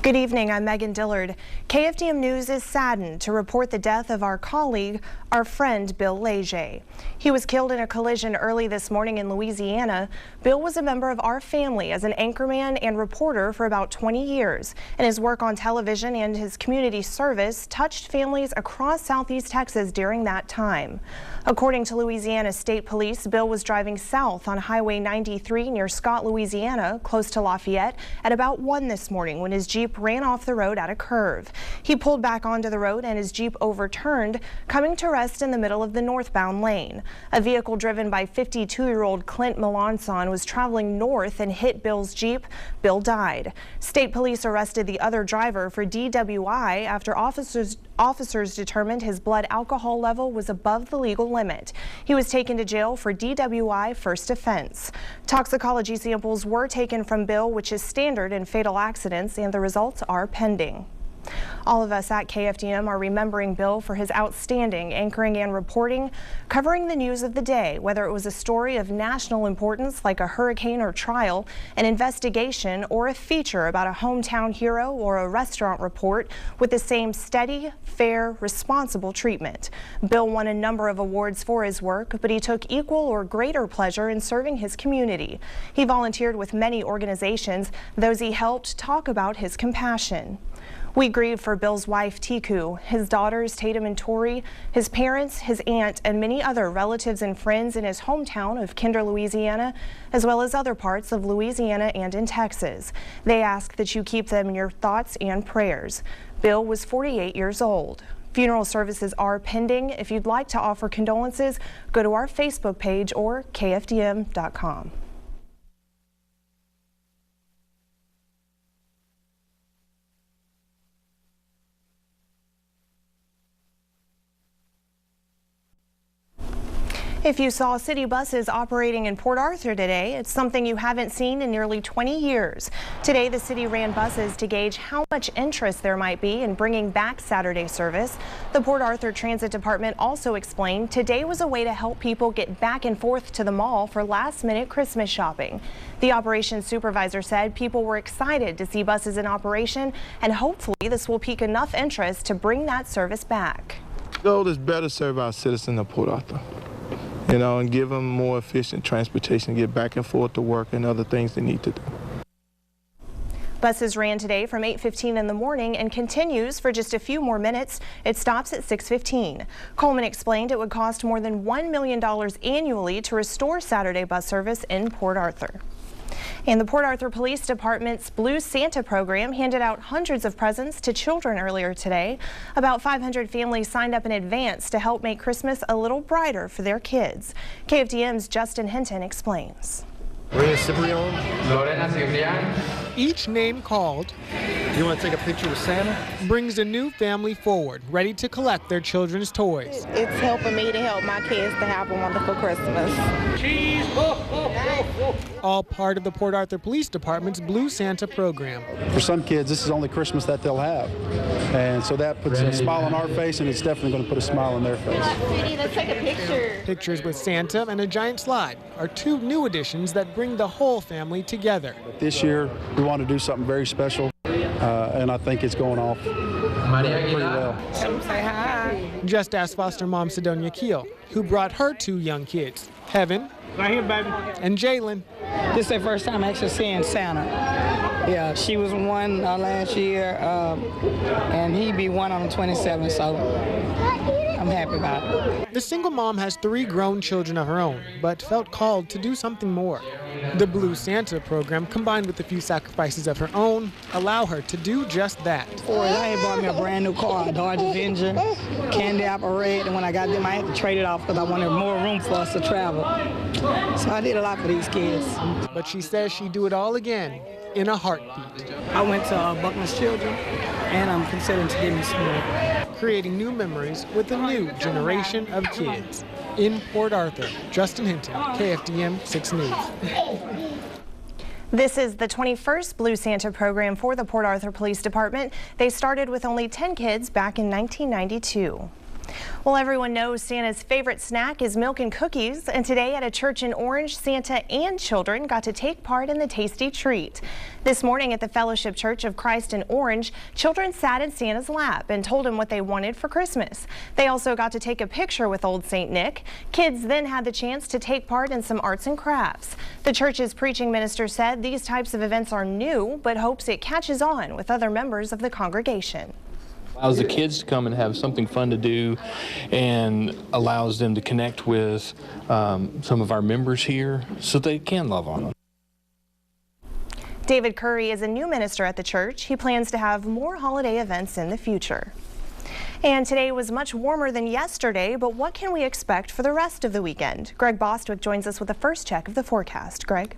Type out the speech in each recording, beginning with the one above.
Good evening, I'm Megan Dillard. KFDM News is saddened to report the death of our colleague, our friend Bill Leger. He was killed in a collision early this morning in Louisiana. Bill was a member of our family as an anchorman and reporter for about 20 years, and his work on television and his community service touched families across Southeast Texas during that time. According to Louisiana State Police, Bill was driving south on Highway 93 near Scott, Louisiana, close to Lafayette, at about 1 this morning when his Jeep ran off the road at a curve. He pulled back onto the road and his Jeep overturned, coming to rest in the middle of the northbound lane. A vehicle driven by 52-year-old Clint Melanson was traveling north and hit Bill's Jeep. Bill died. State police arrested the other driver for DWI after officers determined his blood alcohol level was above the legal limit. He was taken to jail for DWI first offense. Toxicology samples were taken from Bill, which is standard in fatal accidents, and the results are pending. All of us at KFDM are remembering Bill for his outstanding anchoring and reporting, covering the news of the day, whether it was a story of national importance like a hurricane or trial, an investigation, or a feature about a hometown hero or a restaurant report with the same steady, fair, responsible treatment. Bill won a number of awards for his work, but he took equal or greater pleasure in serving his community. He volunteered with many organizations. Those he helped talk about his compassion. We grieve for Bill's wife, Tiku, his daughters, Tatum and Tori, his parents, his aunt, and many other relatives and friends in his hometown of Kinder, Louisiana, as well as other parts of Louisiana and in Texas. They ask that you keep them in your thoughts and prayers. Bill was 48 years old. Funeral services are pending. If you'd like to offer condolences, go to our Facebook page or KFDM.com. If you saw city buses operating in Port Arthur today, it's something you haven't seen in nearly 20 years. Today, the city ran buses to gauge how much interest there might be in bringing back Saturday service. The Port Arthur Transit Department also explained today was a way to help people get back and forth to the mall for last-minute Christmas shopping. The operations supervisor said people were excited to see buses in operation, and hopefully this will pique enough interest to bring that service back. The goal is better serve our citizens of Port Arthur, and give them more efficient transportation, get back and forth to work and other things they need to do. Buses ran today from 8:15 in the morning and continues for just a few more minutes. It stops at 6:15. Coleman explained it would cost more than $1 million annually to restore Saturday bus service in Port Arthur. And the Port Arthur Police Department's Blue Santa program handed out hundreds of presents to children earlier today. About 500 families signed up in advance to help make Christmas a little brighter for their kids. KFDM's Justin Hinton explains. Each name called, you want to take a picture with Santa? Brings a new family forward, ready to collect their children's toys. It's helping me to help my kids to have a wonderful Christmas. Cheese! Ho, ho, ho, ho. All part of the Port Arthur Police Department's Blue Santa program. For some kids, this is the only Christmas that they'll have. And so that puts a smile on our face, and it's definitely going to put a smile on their face. Let's take a picture. Pictures with Santa and a giant slide are two new additions that bring the whole family together. But this year, we want to do something very special, and I think it's going off pretty well. Come say hi. Just ask foster mom Sidonia Keel, who brought her two young kids, Heaven right here, baby, and Jalen. This is their first time actually seeing Santa. Yeah, she was one last year, and he'd be one on the 27th, so I'm happy about it. The single mom has 3 grown children of her own, but felt called to do something more. The Blue Santa program, combined with a few sacrifices of her own, allow her to do just that. I had bought me a brand new car, a Dodge Avenger, candy apple red, and when I got them, I had to trade it off because I wanted more room for us to travel. So I did a lot for these kids. But she says she'd do it all again in a heartbeat. I went to Buckland's Children, and I'm considering to get me some more. Creating new memories with a new generation of kids. In Port Arthur, Justin Hinton, KFDM 6 News. This is the 21st Blue Santa program for the Port Arthur Police Department. They started with only 10 kids back in 1992. Well, everyone knows Santa's favorite snack is milk and cookies, and today at a church in Orange, Santa and children got to take part in the tasty treat. This morning at the Fellowship Church of Christ in Orange, children sat in Santa's lap and told him what they wanted for Christmas. They also got to take a picture with old Saint Nick. Kids then had the chance to take part in some arts and crafts. The church's preaching minister said these types of events are new, but hopes it catches on with other members of the congregation. Allows the kids to come and have something fun to do, and allows them to connect with some of our members here so they can love on them. David Curry is a new minister at the church. He plans to have more holiday events in the future. And today was much warmer than yesterday, but what can we expect for the rest of the weekend? Greg Bostwick joins us with a first check of the forecast. Greg?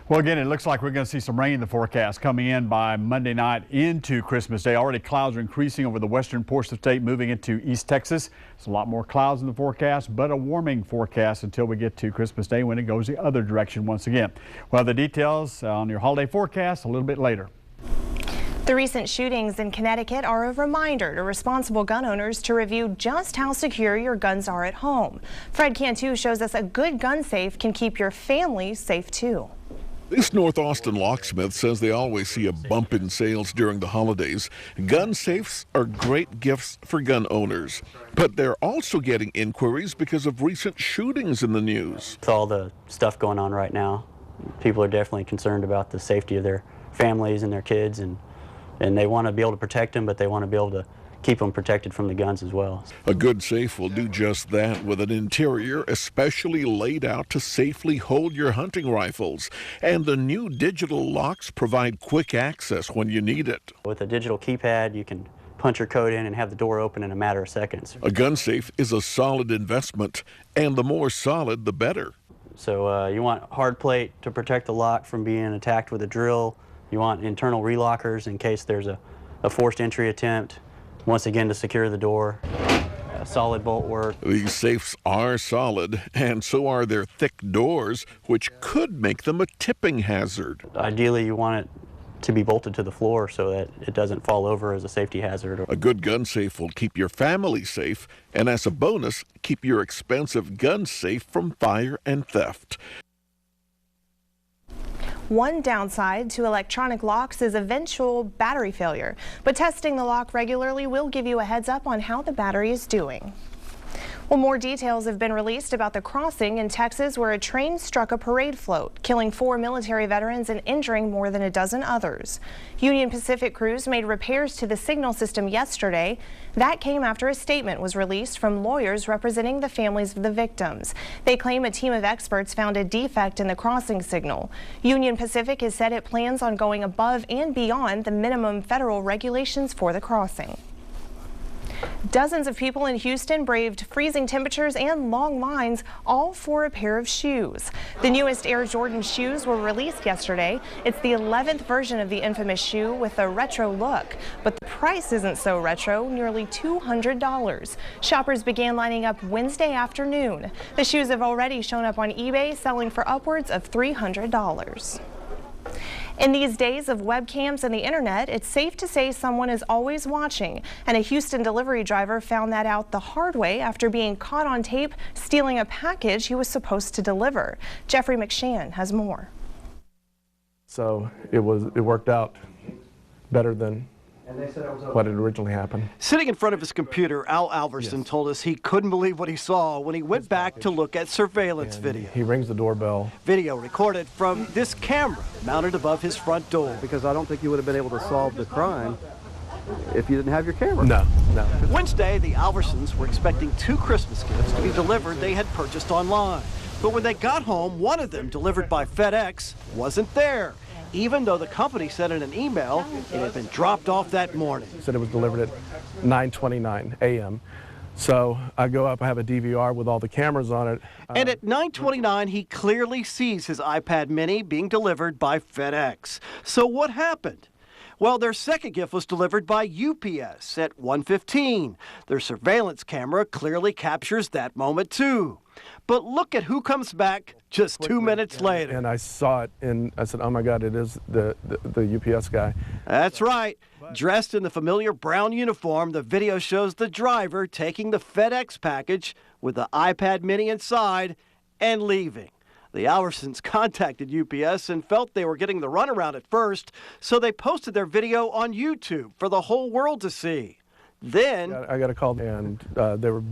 Well, again, it looks like we're going to see some rain in the forecast coming in by Monday night into Christmas Day. Already clouds are increasing over the western portion of the state, moving into East Texas. There's a lot more clouds in the forecast, but a warming forecast until we get to Christmas Day when it goes the other direction once again. Well, the details on your holiday forecast a little bit later. The recent shootings in Connecticut are a reminder to responsible gun owners to review just how secure your guns are at home. Fred Cantu shows us a good gun safe can keep your family safe too. This North Austin locksmith says they always see a bump in sales during the holidays. Gun safes are great gifts for gun owners, but they're also getting inquiries because of recent shootings in the news. With all the stuff going on right now, people are definitely concerned about the safety of their families and their kids, and they want to be able to protect them, but they want to be able to keep them protected from the guns as well. A good safe will do just that, with an interior especially laid out to safely hold your hunting rifles. And the new digital locks provide quick access when you need it. With a digital keypad, you can punch your code in and have the door open in a matter of seconds. A gun safe is a solid investment, and the more solid, the better. So you want hard plate to protect the lock from being attacked with a drill. You want internal relockers in case there's a forced entry attempt. Once again, to secure the door, solid bolt work. These safes are solid, and so are their thick doors, which could make them a tipping hazard. Ideally, you want it to be bolted to the floor so that it doesn't fall over as a safety hazard. A good gun safe will keep your family safe, and as a bonus, keep your expensive gun safe from fire and theft. One downside to electronic locks is eventual battery failure, but testing the lock regularly will give you a heads up on how the battery is doing. Well, more details have been released about the crossing in Texas where a train struck a parade float, killing 4 military veterans and injuring more than a dozen others. Union Pacific crews made repairs to the signal system yesterday. That came after a statement was released from lawyers representing the families of the victims. They claim a team of experts found a defect in the crossing signal. Union Pacific has said it plans on going above and beyond the minimum federal regulations for the crossing. Dozens of people in Houston braved freezing temperatures and long lines, all for a pair of shoes. The newest Air Jordan shoes were released yesterday. It's the 11th version of the infamous shoe with a retro look, but the price isn't so retro, nearly $200. Shoppers began lining up Wednesday afternoon. The shoes have already shown up on eBay, selling for upwards of $300. In these days of webcams and the internet, it's safe to say someone is always watching, and a Houston delivery driver found that out the hard way after being caught on tape stealing a package he was supposed to deliver. Jeffrey McShann has more. So it worked out better than what had originally happened. Sitting in front of his computer, Al Alverson told us he couldn't believe what he saw when he went back to look at surveillance video. He rings the doorbell. Video recorded from this camera mounted above his front door. Because I don't think you would have been able to solve the crime if you didn't have your camera. No. Wednesday, the Alversons were expecting 2 Christmas gifts to be delivered they had purchased online. But when they got home, one of them, delivered by FedEx, wasn't there, even though the company said in an email it had been dropped off that morning. It said it was delivered at 9:29 a.m. So I go up, I have a DVR with all the cameras on it. And at 9:29, he clearly sees his iPad mini being delivered by FedEx. So what happened? Well, their second gift was delivered by UPS at 1:15. Their surveillance camera clearly captures that moment too. But look at who comes back just 2 minutes later. And I saw it, and I said, oh my God, it is the UPS guy. That's right. Dressed in the familiar brown uniform, the video shows the driver taking the FedEx package with the iPad mini inside and leaving. The Alversons contacted UPS and felt they were getting the runaround at first, so they posted their video on YouTube for the whole world to see. Then I got a call, and they were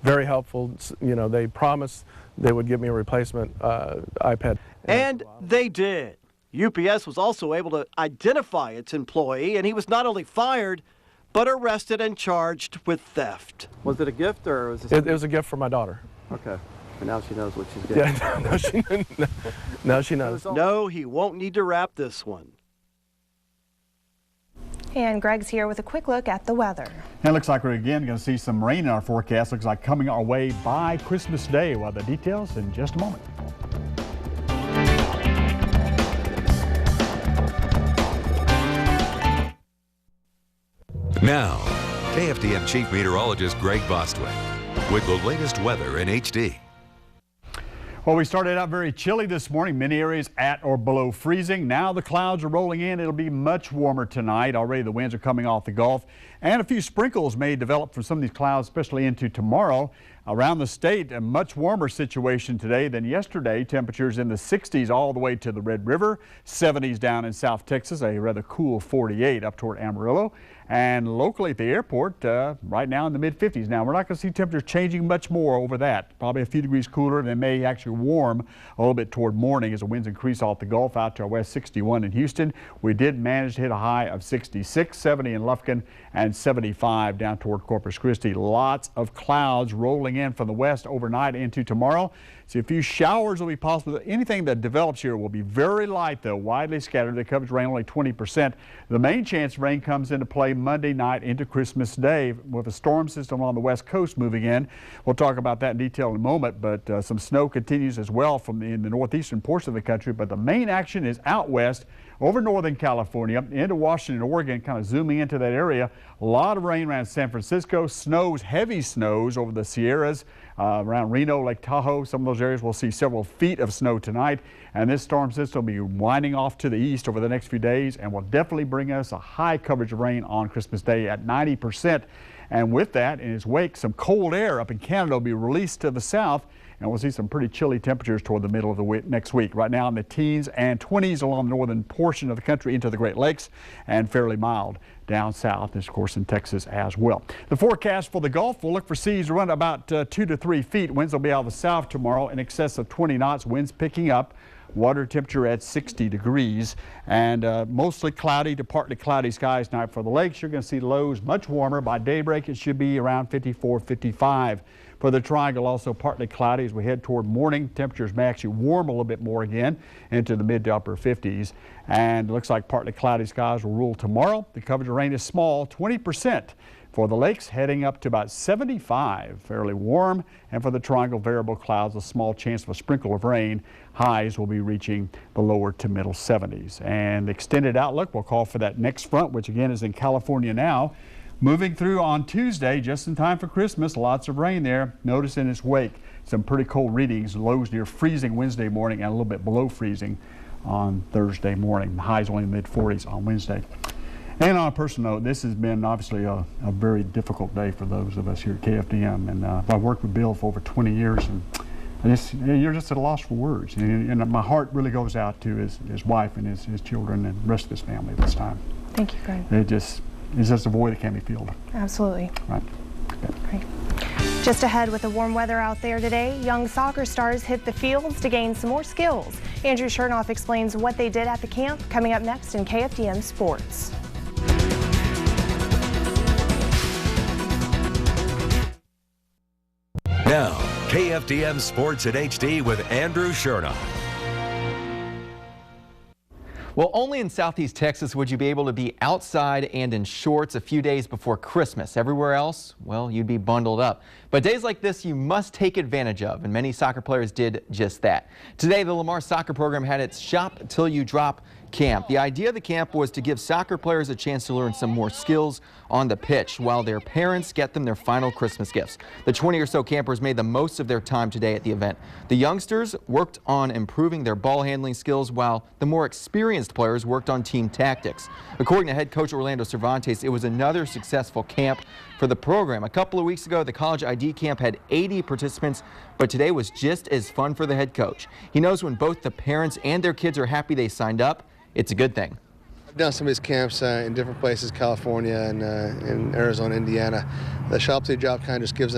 very helpful. You know, they promised they would give me a replacement iPad. And they did. UPS was also able to identify its employee, and he was not only fired, but arrested and charged with theft. Was it a gift or was it was a gift for my daughter. Okay. And now she knows what she's getting. Yeah, now she knows. No, he won't need to wrap this one. And Greg's here with a quick look at the weather. And it looks like we're again going to see some rain in our forecast. Looks like coming our way by Christmas Day. Well, the details in just a moment. Now, KFDM Chief Meteorologist Greg Bostwick with the latest weather in HD. Well, we started out very chilly this morning, many areas at or below freezing. Now the clouds are rolling in. It'll be much warmer tonight. Already the winds are coming off the Gulf, and a few sprinkles may develop from some of these clouds, especially into tomorrow. Around the state, a much warmer situation today than yesterday. Temperatures in the 60s all the way to the Red River, 70s down in South Texas, a rather cool 48 up toward Amarillo. And locally at the airport, right now in the mid-50s. Now, we're not going to see temperatures changing much more over that. Probably a few degrees cooler, and it may actually warm a little bit toward morning as the winds increase off the Gulf out to our west. 61 in Houston. We did manage to hit a high of 66, 70 in Lufkin, and 75 down toward Corpus Christi. Lots of clouds rolling in from the west overnight into tomorrow. See, a few showers will be possible. Anything that develops here will be very light, though, widely scattered. The coverage rain only 20%. The main chance of rain comes into play Monday night into Christmas Day with a storm system on the west coast moving in. We'll talk about that in detail in a moment, but some snow continues as well in the northeastern portion of the country. But the main action is out west over northern California into Washington, Oregon, kind of zooming into that area. A lot of rain around San Francisco. Snows, heavy snows over the Sierras, around Reno, Lake Tahoe. Some of those areas will see several feet of snow tonight. And this storm system will be winding off to the east over the next few days and will definitely bring us a high coverage of rain on Christmas Day at 90%. And with that, in its wake, some cold air up in Canada will be released to the south. And we'll see some pretty chilly temperatures toward the middle of the next week. Right now in the teens and 20s along the northern portion of the country into the Great Lakes, and fairly mild down south, and of course in Texas as well. The forecast for the Gulf will look for seas to run about 2 to 3 feet. Winds will be out of the south tomorrow in excess of 20 knots. Winds picking up. Water temperature at 60 degrees, and mostly cloudy to partly cloudy skies tonight for the lakes. You're going to see lows much warmer. By daybreak, it should be around 54, 55. For the Triangle, also partly cloudy as we head toward morning. Temperatures may actually warm a little bit more again into the mid to upper 50s. And it looks like partly cloudy skies will rule tomorrow. The coverage of rain is small, 20%. For the lakes, heading up to about 75, fairly warm. And for the Triangle, variable clouds, a small chance of a sprinkle of rain. Highs will be reaching the lower to middle 70s. And the extended outlook will call for that next front, which again is in California now. Moving through on Tuesday, just in time for Christmas, lots of rain there. Notice in its wake, some pretty cold readings, lows near freezing Wednesday morning and a little bit below freezing on Thursday morning. The highs only in the mid-40s on Wednesday. And on a personal note, this has been obviously a very difficult day for those of us here at KFDM. And I've worked with Bill for over 20 years, and you're just at a loss for words. And my heart really goes out to his wife and his children and the rest of his family this time. Thank you, Greg. It's just a void that can't be filled. Absolutely. Right. Right. Just ahead with the warm weather out there today, young soccer stars hit the fields to gain some more skills. Andrew Chernoff explains what they did at the camp, coming up next in KFDM Sports. Now, KFDM Sports at HD with Andrew Chernoff. Well, only in Southeast Texas would you be able to be outside and in shorts a few days before Christmas. Everywhere else, well, you'd be bundled up. But days like this, you must take advantage of, and many soccer players did just that. Today, the Lamar soccer program had its Shop Till You Drop camp. The idea of the camp was to give soccer players a chance to learn some more skills on the pitch while their parents get them their final Christmas gifts. The 20 or so campers made the most of their time today at the event. The youngsters worked on improving their ball handling skills while the more experienced players worked on team tactics. According to head coach Orlando Cervantes, it was another successful camp for the program. A couple of weeks ago, the college ID camp had 80 participants, but today was just as fun for the head coach. He knows when both the parents and their kids are happy they signed up, it's a good thing. I've done some of these camps in different places, California and in Arizona, Indiana. The shop to job kind of just gives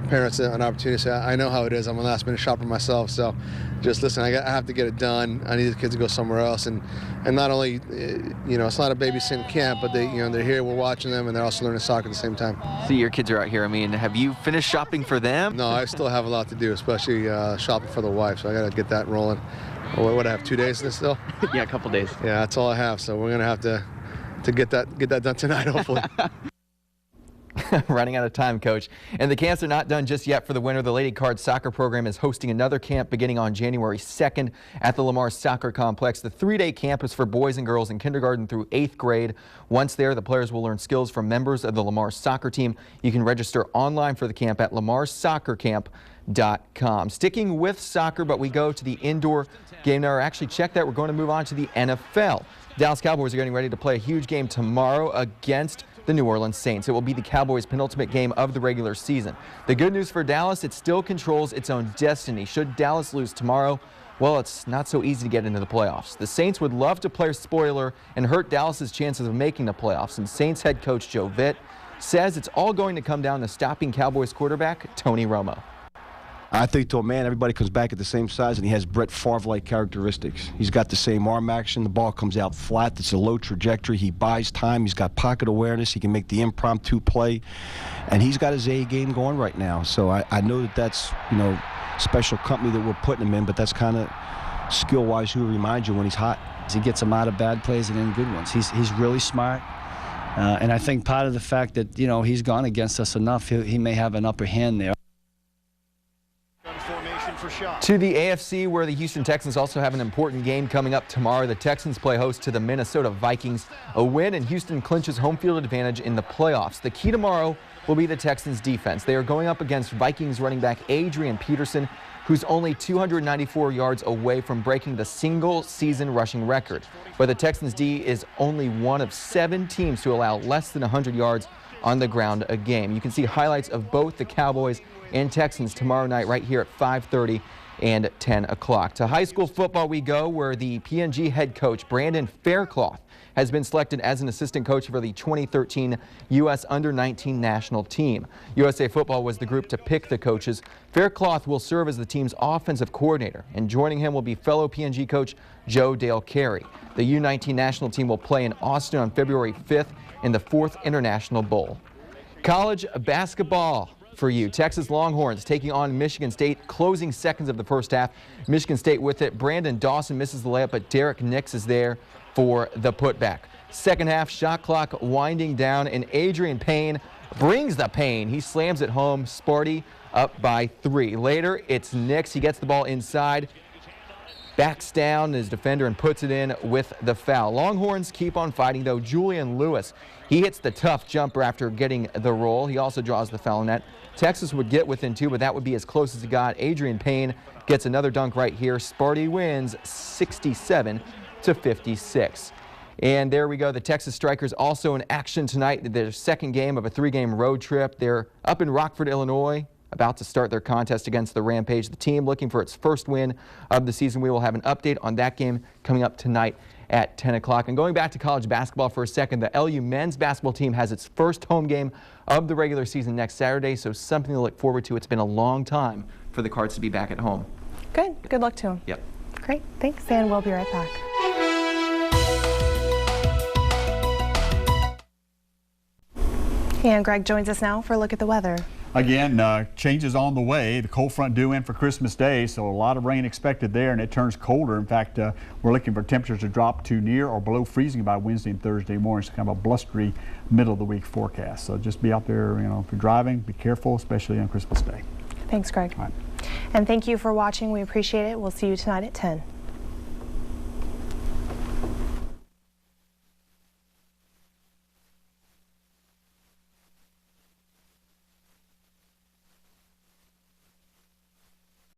parents an opportunity to say, I know how it is. I'm a last minute shopper myself, so just listen, I have to get it done. I need the kids to go somewhere else. And not only, it's not a babysitting camp, but they're here, we're watching them, and they're also learning soccer at the same time. See, your kids are out here. I mean, have you finished shopping for them? No, I still have a lot to do, especially shopping for the wife, so I got to get that rolling. What, I have 2 days of this still? Yeah, a couple days. Yeah, that's all I have, so we're going to have to get that done tonight, hopefully. Running out of time, Coach. And the camps are not done just yet for the winter. The Lady Cards soccer program is hosting another camp beginning on January 2nd at the Lamar Soccer Complex. The 3-day camp is for boys and girls in kindergarten through 8th grade. Once there, the players will learn skills from members of the Lamar soccer team. You can register online for the camp at lamarsoccercamp.com. Sticking with soccer, but we go to the indoor game now. Actually, check that. We're going to move on to the NFL. Dallas Cowboys are getting ready to play a huge game tomorrow against the New Orleans Saints. It will be the Cowboys' penultimate game of the regular season. The good news for Dallas, it still controls its own destiny. Should Dallas lose tomorrow, well, it's not so easy to get into the playoffs. The Saints would love to play spoiler and hurt Dallas's chances of making the playoffs, and Saints head coach Joe Vitt says it's all going to come down to stopping Cowboys quarterback Tony Romo. I think to a man, everybody comes back at the same size, and he has Brett Favre-like characteristics. He's got the same arm action. The ball comes out flat. It's a low trajectory. He buys time. He's got pocket awareness. He can make the impromptu play, and he's got his A game going right now. So I know that's, special company that we're putting him in, but that's kind of skill-wise who reminds you when he's hot. He gets them out of bad plays and in good ones. He's really smart. And I think part of the fact that, he's gone against us enough, he may have an upper hand there. To the AFC, where the Houston Texans also have an important game coming up tomorrow. The Texans play host to the Minnesota Vikings. A win and Houston clinches home field advantage in the playoffs. The key tomorrow will be the Texans' defense. They are going up against Vikings running back Adrian Peterson, who's only 294 yards away from breaking the single-season rushing record. But the Texans' D is only one of 7 teams to allow less than 100 yards on the ground a game. You can see highlights of both the Cowboys and Texans tomorrow night right here at 5:30 and 10 o'clock. To high school football we go, where the PNG head coach Brandon Faircloth has been selected as an assistant coach for the 2013 U.S. Under-19 national team. USA Football was the group to pick the coaches. Faircloth will serve as the team's offensive coordinator, and joining him will be fellow PNG coach Joe Dale Carey. The U-19 national team will play in Austin on February 5th in the 4th International Bowl. College basketball for you. Texas Longhorns taking on Michigan State, closing seconds of the first half. Michigan State with it. Brandon Dawson misses the layup, but Derek Nix is there for the putback. Second half, shot clock winding down, and Adrian Payne brings the pain. He slams it home. Sparty up by 3. Later, it's Nix. He gets the ball inside, backs down his defender and puts it in with the foul. Longhorns keep on fighting, though. Julian Lewis, he hits the tough jumper after getting the roll. He also draws the foul net. Texas would get within 2, but that would be as close as it got. Adrian Payne gets another dunk right here. Sparty wins 67-56. And there we go. The Texas Strikers also in action tonight. Their second game of a 3-game road trip. They're up in Rockford, Illinois, about to start their contest against the Rampage. The team looking for its first win of the season. We will have an update on that game coming up tonight at 10 o'clock. And going back to college basketball for a second, the LU men's basketball team has its first home game of the regular season next Saturday, so something to look forward to. It's been a long time for the Cards to be back at home. Good. Good luck to them. Yep. Great. Thanks, and we'll be right back. And Greg joins us now for a look at the weather. Again, changes on the way. The cold front due in for Christmas Day, so a lot of rain expected there, and it turns colder. In fact, we're looking for temperatures to drop to near or below freezing by Wednesday and Thursday morning. It's kind of a blustery middle of the week forecast. So just be out there, if you're driving, be careful, especially on Christmas Day. Thanks, Greg. All right. And thank you for watching. We appreciate it. We'll see you tonight at 10.